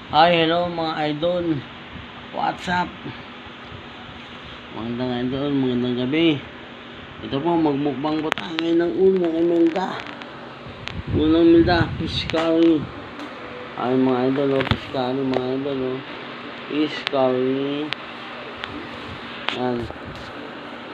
Hi, hello mga idol. What's up? Magandang idol, magandang gabi. Ito po, magmukbang po tayo ngayon ng unang emenda. Unang emenda, fish curry. Ay mga idol, fish curry mga idol. Fish curry. Yan.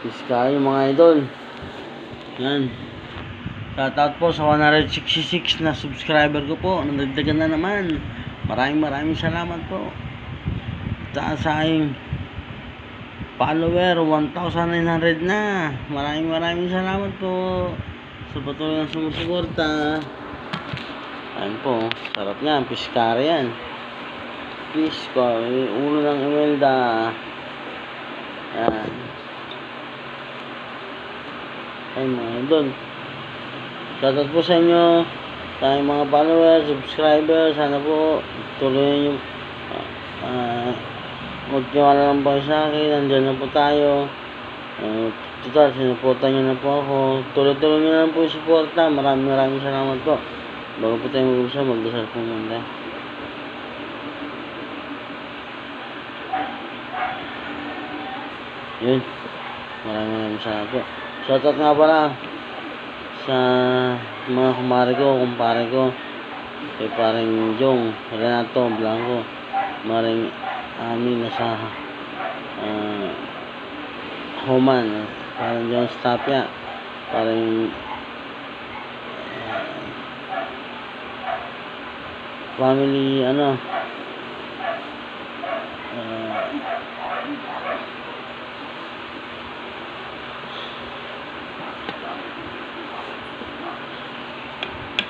Fish curry mga idol. Yan. Shoutout po sa 166 na subscriber ko po. Nandagdagan na naman. Maraming salamat po. Sa aking follower 1,900 na. Maraming salamat po sa patuloy na sumusuporta. Ayan po, sarap niyan, fish curry yan. Fish curry, ulo ng Imelda. Ayan. Ay mga idol, shoutout po sa inyo, sa aking mga followers, subscribers. Sana po tuloy yung magtiwala lang po sa akin. Nandiyan na po tayo. Total, sinuporta nyo na po ako. Tuloy-tuloy nyo lang po yung suporta. Maraming salamat po. Bago po tayo mag-umpisa, magdasal po muna. Yun. Maraming salamat po. Shoutout nga pala sa mga kumare ko, kumpare ko, kay paring Jong Renato Blanco, maring amin na sa Homan, parang John Stapia, parang family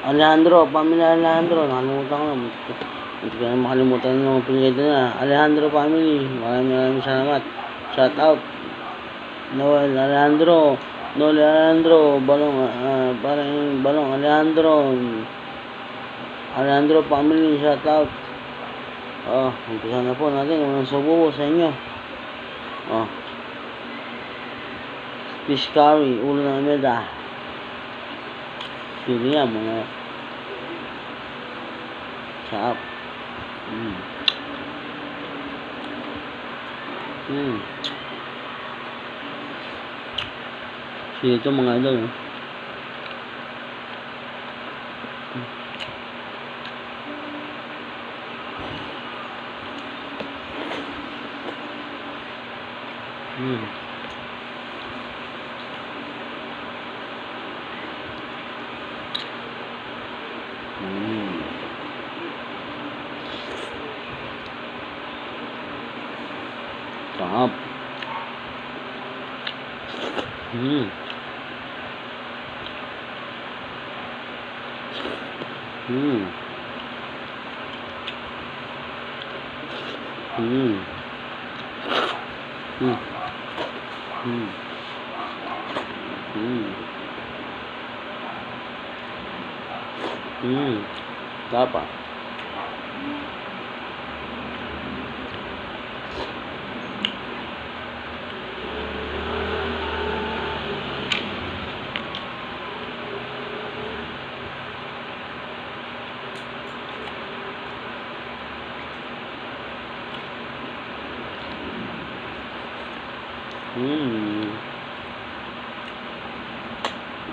Alejandro, pamilya Alejandro, nakalimutan ko na. Hindi ko na makalimutan yung pinigay na. Alejandro family, maraming salamat. Shout out Noel Alejandro, Balong Alejandro family, shout out. Umpisa na po natin yung subo sa inyo. Fish curry, ulo ng Imelda. Pili yan mga sarap. Sili ito mga idol. Sarap. Apa?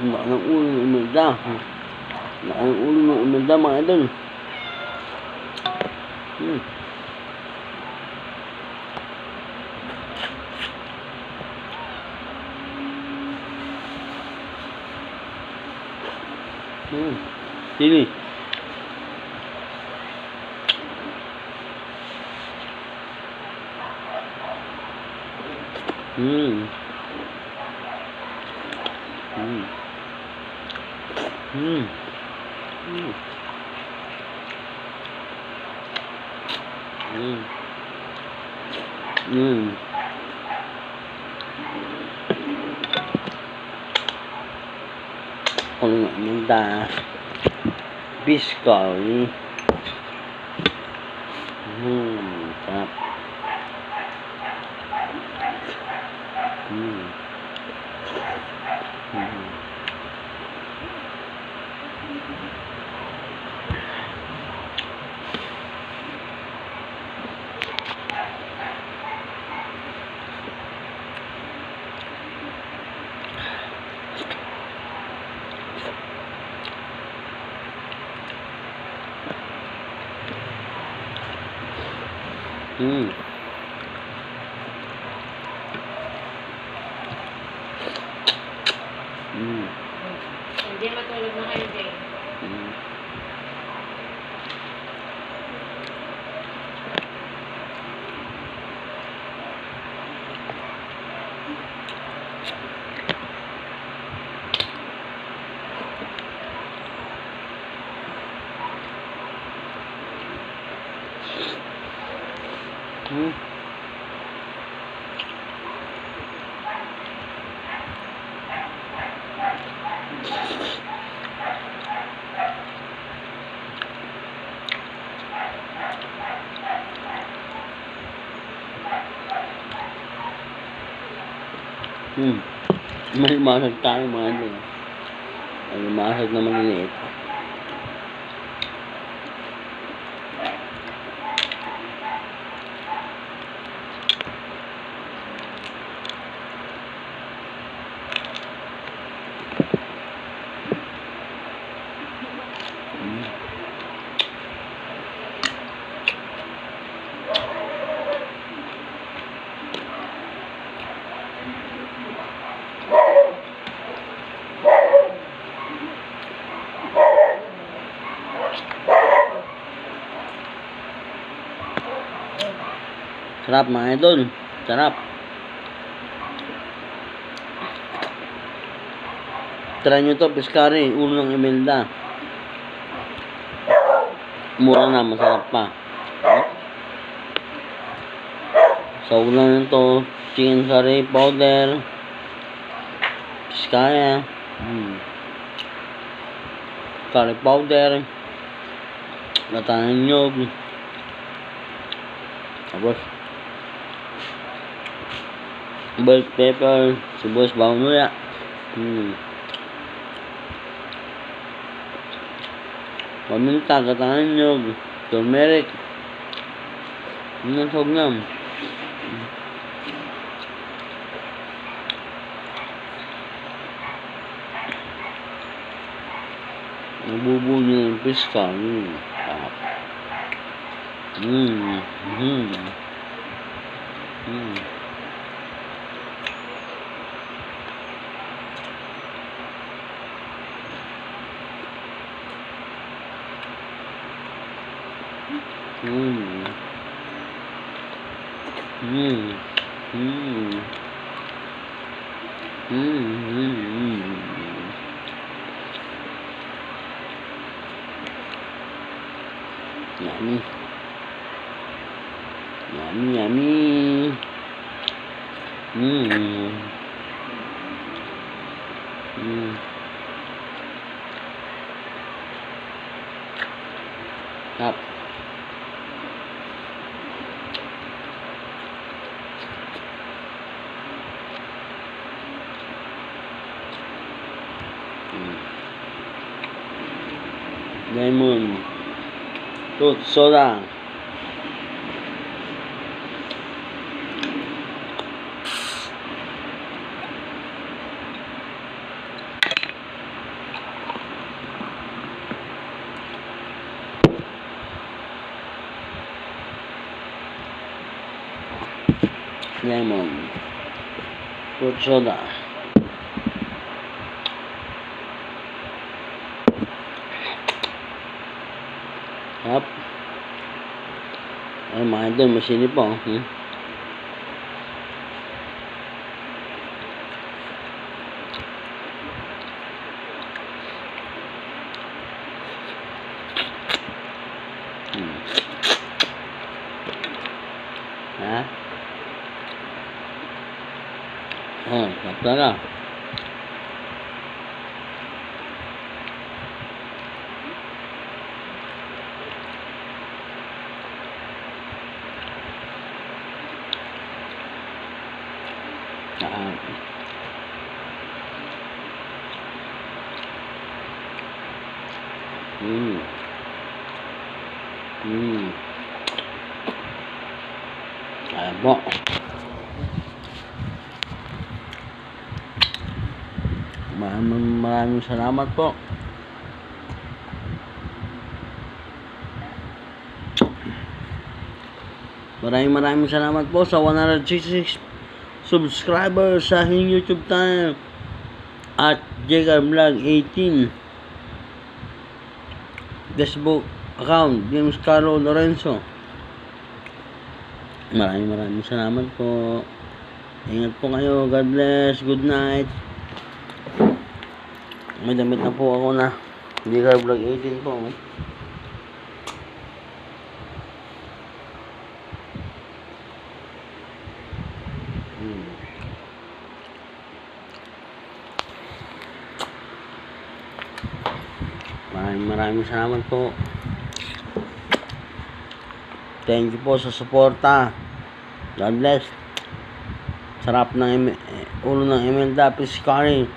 Ang ulo ng Imelda. Ang ulo ng Imelda mga idol. Sili. Ulo ng Imelda. Fish curry. Sarap. Hmm. Hmm. Hindi matulog na kayo, Jay. Hmm. Hmm. Hmm. May masag tayo mga idol. May masag na maliliit. Hmm. Sarap mga idol. Sarap. Try nyo to, Piscari. Ulo ng Imelda. Mura na, masarap pa. So, ulan nito, chicken curry powder. Piscari. Curry powder. Lata ng nyog. Tapos, bell pepper, sibuyas, bawang luya. Paminta, katangan nyog, turmeric. Ang sawag na. Nabubuo niya ng piska. Yummy. Yummy, yummy. Up. Lemon. Fruit soda. Lemon. Fruit soda. Up. Ay, mga idol, masinip po. Ha? Oh, tapos na. Ayan po. Maraming salamat po. Maraming salamat po sa 166 subscribers sa aking YouTube channel at Jacob Vlog 18 Facebook account James Carlo Lorenzo. Maraming salamat po. Ingat po kayo. God bless. Good night. May damit na po ako na Jacob Vlog 18 po. Maraming salamat po. Thank you po sa suporta. God bless. Sarap ng ulo ng Imelda fish curry.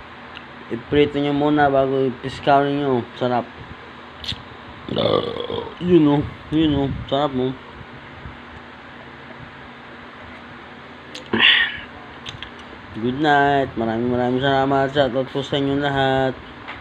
Iprito nyo muna bago i-fish curry nyo. Sarap. Yun o. Sarap mo. Good night. Maraming salamat. Shoutout po sa inyong lahat.